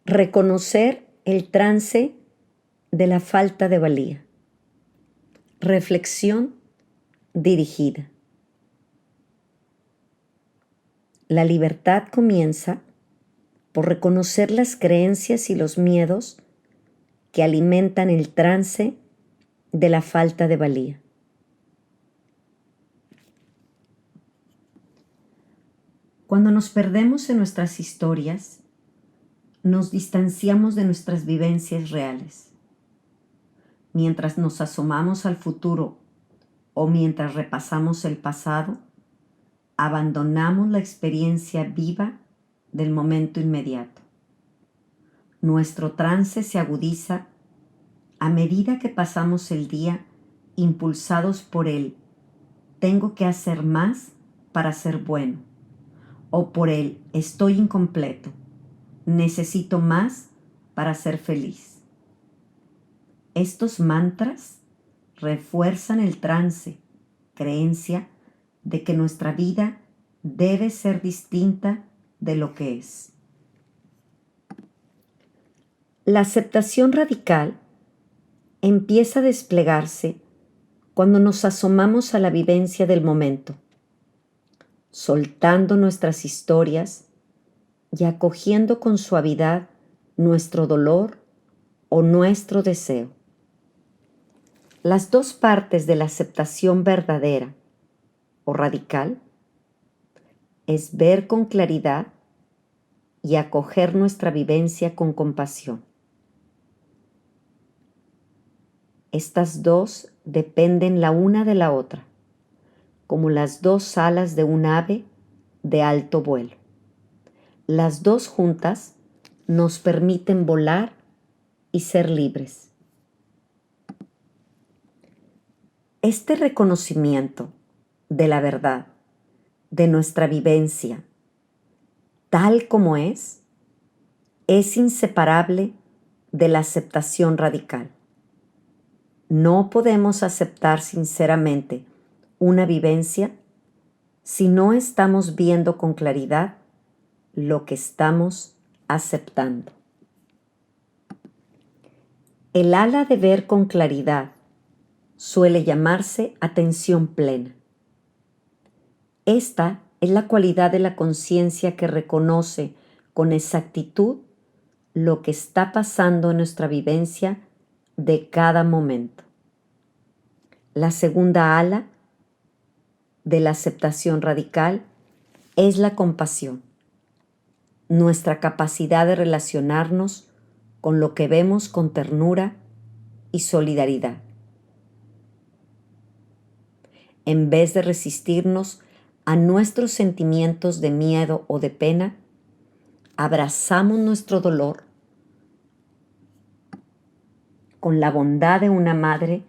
Reconocer el trance de la falta de valía. Reflexión dirigida. La libertad comienza por reconocer las creencias y los miedos que alimentan el trance de la falta de valía. Cuando nos perdemos en nuestras historias, nos distanciamos de nuestras vivencias reales. Mientras nos asomamos al futuro o mientras repasamos el pasado, abandonamos la experiencia viva del momento inmediato. Nuestro trance se agudiza a medida que pasamos el día impulsados por el tengo que hacer más para ser bueno, o por el estoy incompleto, necesito más para ser feliz. Estos mantras refuerzan el trance, creencia de que nuestra vida debe ser distinta de lo que es. La aceptación radical empieza a desplegarse cuando nos asomamos a la vivencia del momento, soltando nuestras historias y acogiendo con suavidad nuestro dolor o nuestro deseo. Las dos partes de la aceptación verdadera o radical es ver con claridad y acoger nuestra vivencia con compasión. Estas dos dependen la una de la otra, como las dos alas de un ave de alto vuelo. Las dos juntas nos permiten volar y ser libres. Este reconocimiento de la verdad, de nuestra vivencia, tal como es inseparable de la aceptación radical. No podemos aceptar sinceramente una vivencia si no estamos viendo con claridad lo que estamos aceptando. El ala de ver con claridad suele llamarse atención plena. Esta es la cualidad de la conciencia que reconoce con exactitud lo que está pasando en nuestra vivencia de cada momento. La segunda ala de la aceptación radical es la compasión, nuestra capacidad de relacionarnos con lo que vemos con ternura y solidaridad. En vez de resistirnos a nuestros sentimientos de miedo o de pena, abrazamos nuestro dolor con la bondad de una madre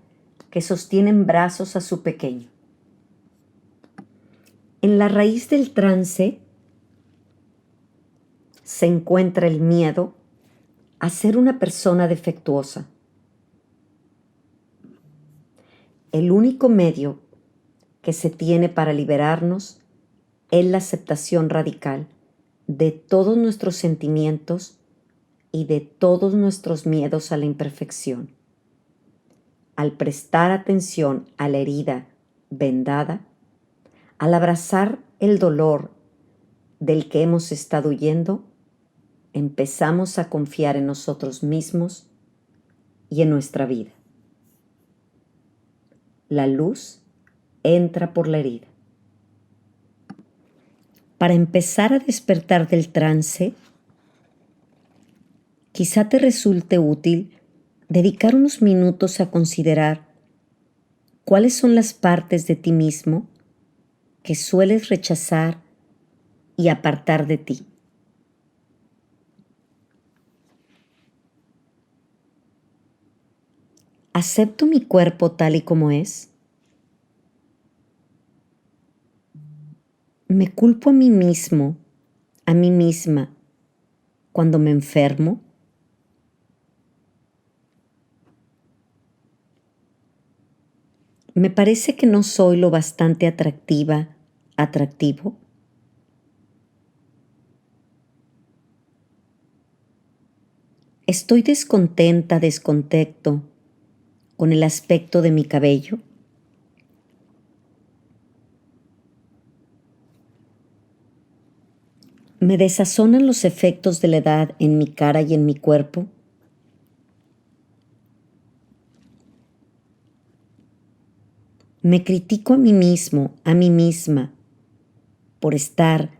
que sostiene en brazos a su pequeño. En la raíz del trance se encuentra el miedo a ser una persona defectuosa. El único medio que se tiene para liberarnos es la aceptación radical de todos nuestros sentimientos y de todos nuestros miedos a la imperfección. Al prestar atención a la herida vendada, al abrazar el dolor del que hemos estado huyendo, empezamos a confiar en nosotros mismos y en nuestra vida. La luz entra por la herida. Para empezar a despertar del trance, quizá te resulte útil dedicar unos minutos a considerar cuáles son las partes de ti mismo que sueles rechazar y apartar de ti. ¿Acepto mi cuerpo tal y como es? ¿Me culpo a mí mismo, a mí misma, cuando me enfermo? ¿Me parece que no soy lo bastante atractiva, atractivo? Estoy descontenta, descontento con el aspecto de mi cabello. Me desazonan los efectos de la edad en mi cara y en mi cuerpo. Me critico a mí mismo, a mí misma, por estar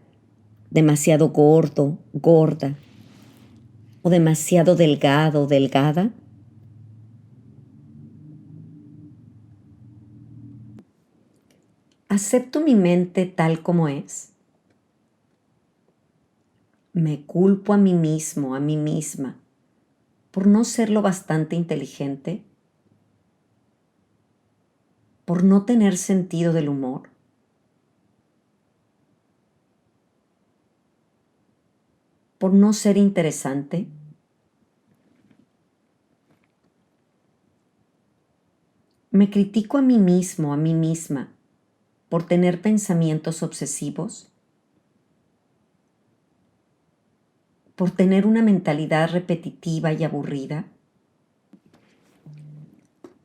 demasiado gordo, gorda, o demasiado delgado, delgada. ¿Acepto mi mente tal como es? Me culpo a mí mismo, a mí misma, por no ser lo bastante inteligente, por no tener sentido del humor. Por no ser interesante. Me critico a mí mismo, a mí misma, por tener pensamientos obsesivos, por tener una mentalidad repetitiva y aburrida.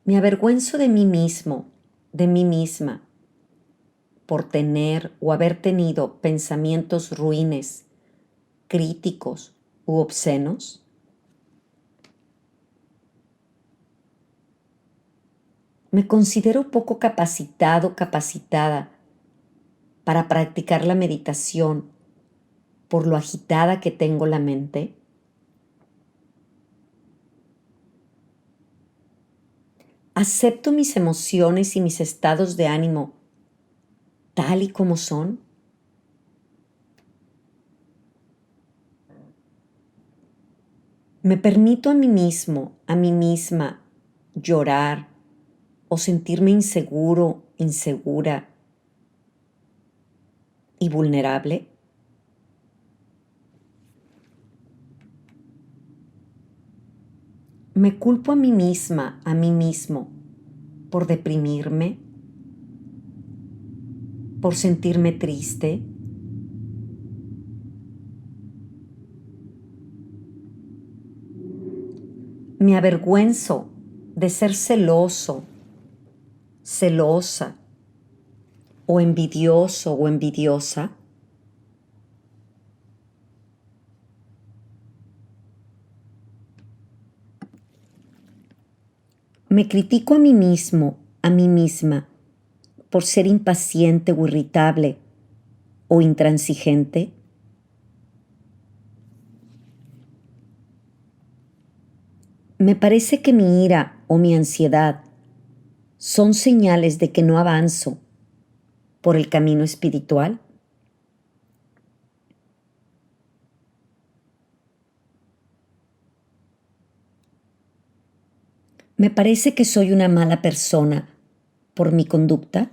Me avergüenzo de mí mismo, de mí misma, por tener o haber tenido pensamientos ruines, críticos u obscenos. Me considero poco capacitado, capacitada para practicar la meditación por lo agitada que tengo la mente. ¿Acepto mis emociones y mis estados de ánimo tal y como son? ¿Me permito a mí mismo, a mí misma, llorar o sentirme inseguro, insegura y vulnerable? ¿Me culpo a mí misma, a mí mismo, por deprimirme, por sentirme triste? ¿Me avergüenzo de ser celoso, celosa o envidioso o envidiosa? ¿Me critico a mí mismo, a mí misma, por ser impaciente o irritable o intransigente? Me parece que mi ira o mi ansiedad son señales de que no avanzo por el camino espiritual. Me parece que soy una mala persona por mi conducta.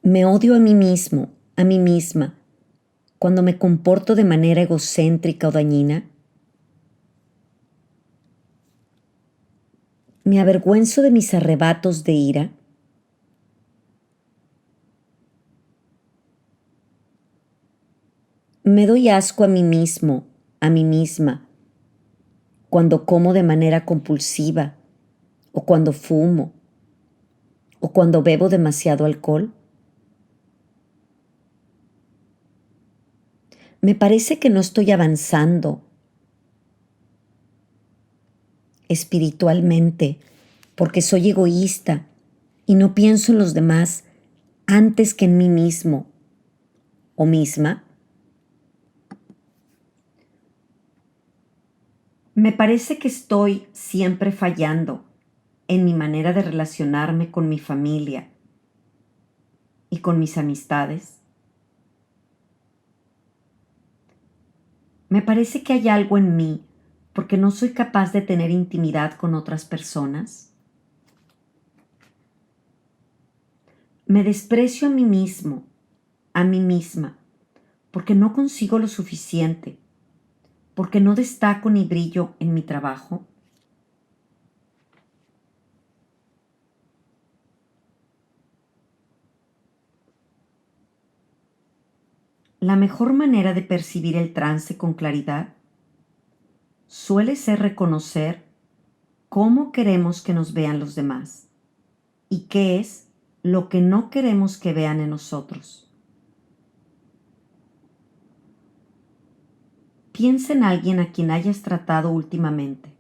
Me odio a mí mismo, a mí misma, cuando me comporto de manera egocéntrica o dañina. Me avergüenzo de mis arrebatos de ira. Me doy asco a mí mismo, a mí misma, cuando como de manera compulsiva, o cuando fumo, o cuando bebo demasiado alcohol. Me parece que no estoy avanzando espiritualmente porque soy egoísta y no pienso en los demás antes que en mí mismo o misma. Me parece que estoy siempre fallando en mi manera de relacionarme con mi familia y con mis amistades. Me parece que hay algo en mí porque no soy capaz de tener intimidad con otras personas. Me desprecio a mí mismo, a mí misma, porque no consigo lo suficiente, porque no destaco ni brillo en mi trabajo. La mejor manera de percibir el trance con claridad suele ser reconocer cómo queremos que nos vean los demás y qué es lo que no queremos que vean en nosotros. Piensa en alguien a quien hayas tratado últimamente,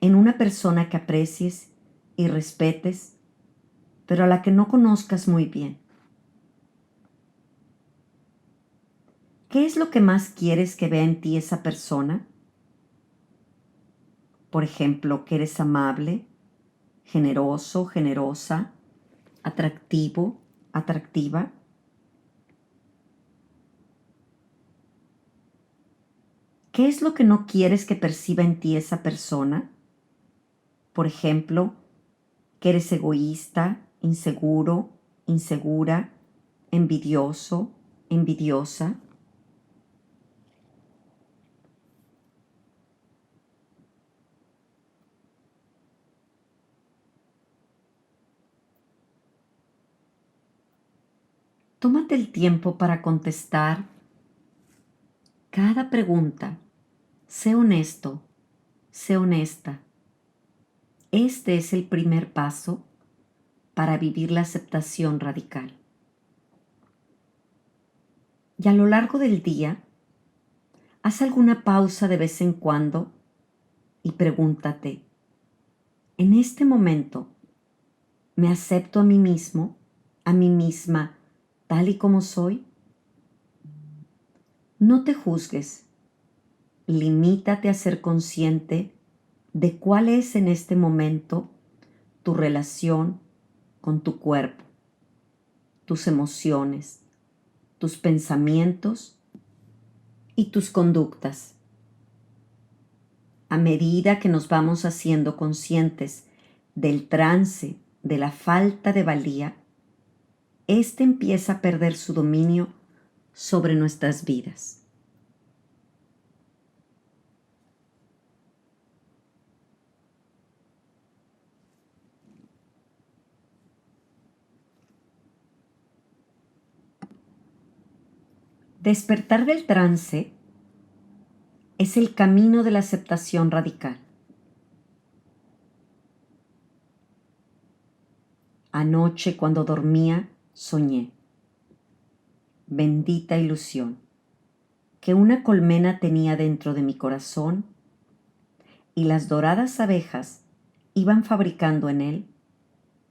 en una persona que aprecies y respetes, pero a la que no conozcas muy bien. ¿Qué es lo que más quieres que vea en ti esa persona? Por ejemplo, que eres amable, generoso, generosa, atractivo, atractiva. ¿Qué es lo que no quieres que perciba en ti esa persona? Por ejemplo, que eres egoísta, inseguro, insegura, envidioso, envidiosa. Tómate el tiempo para contestar cada pregunta. Sé honesto, sé honesta. Este es el primer paso para vivir la aceptación radical. Y a lo largo del día, haz alguna pausa de vez en cuando y pregúntate, ¿en este momento me acepto a mí mismo, a mí misma, tal y como soy? No te juzgues, limítate a ser consciente de cuál es en este momento tu relación con tu cuerpo, tus emociones, tus pensamientos y tus conductas. A medida que nos vamos haciendo conscientes del trance, de la falta de valía, éste empieza a perder su dominio sobre nuestras vidas. Despertar del trance es el camino de la aceptación radical. Anoche cuando dormía soñé, bendita ilusión, que una colmena tenía dentro de mi corazón y las doradas abejas iban fabricando en él,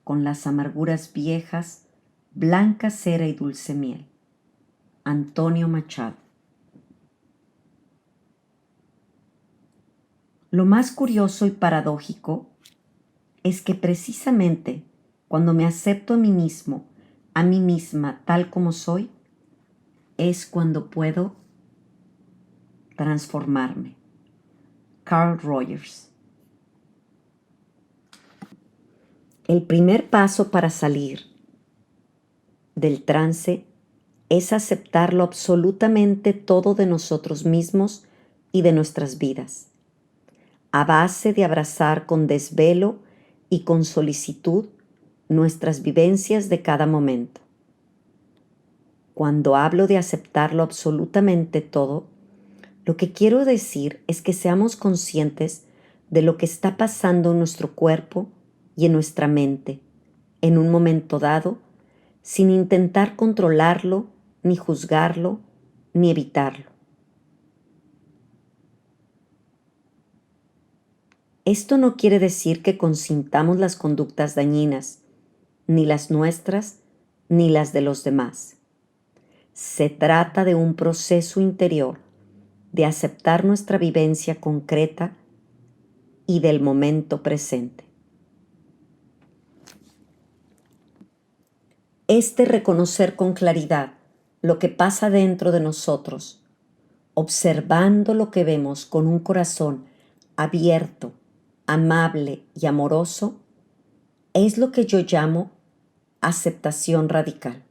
con las amarguras viejas, blanca cera y dulce miel. Antonio Machado. Lo más curioso y paradójico es que precisamente cuando me acepto a mí mismo, a mí misma tal como soy, es cuando puedo transformarme. Carl Rogers. El primer paso para salir del trance es aceptarlo absolutamente todo de nosotros mismos y de nuestras vidas, a base de abrazar con desvelo y con solicitud nuestras vivencias de cada momento. Cuando hablo de aceptarlo absolutamente todo, lo que quiero decir es que seamos conscientes de lo que está pasando en nuestro cuerpo y en nuestra mente en un momento dado, sin intentar controlarlo, ni juzgarlo, ni evitarlo. Esto no quiere decir que consintamos las conductas dañinas, ni las nuestras, ni las de los demás. Se trata de un proceso interior de aceptar nuestra vivencia concreta y del momento presente. Reconocer con claridad lo que pasa dentro de nosotros, observando lo que vemos con un corazón abierto, amable y amoroso, es lo que yo llamo aceptación radical.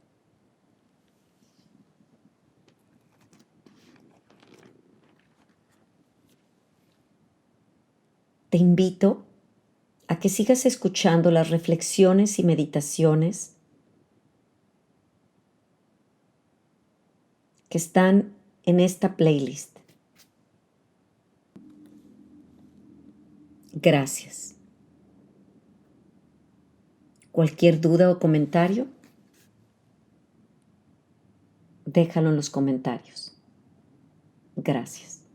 Te invito a que sigas escuchando las reflexiones y meditaciones que están en esta playlist. Gracias. Cualquier duda o comentario, déjalo en los comentarios. Gracias.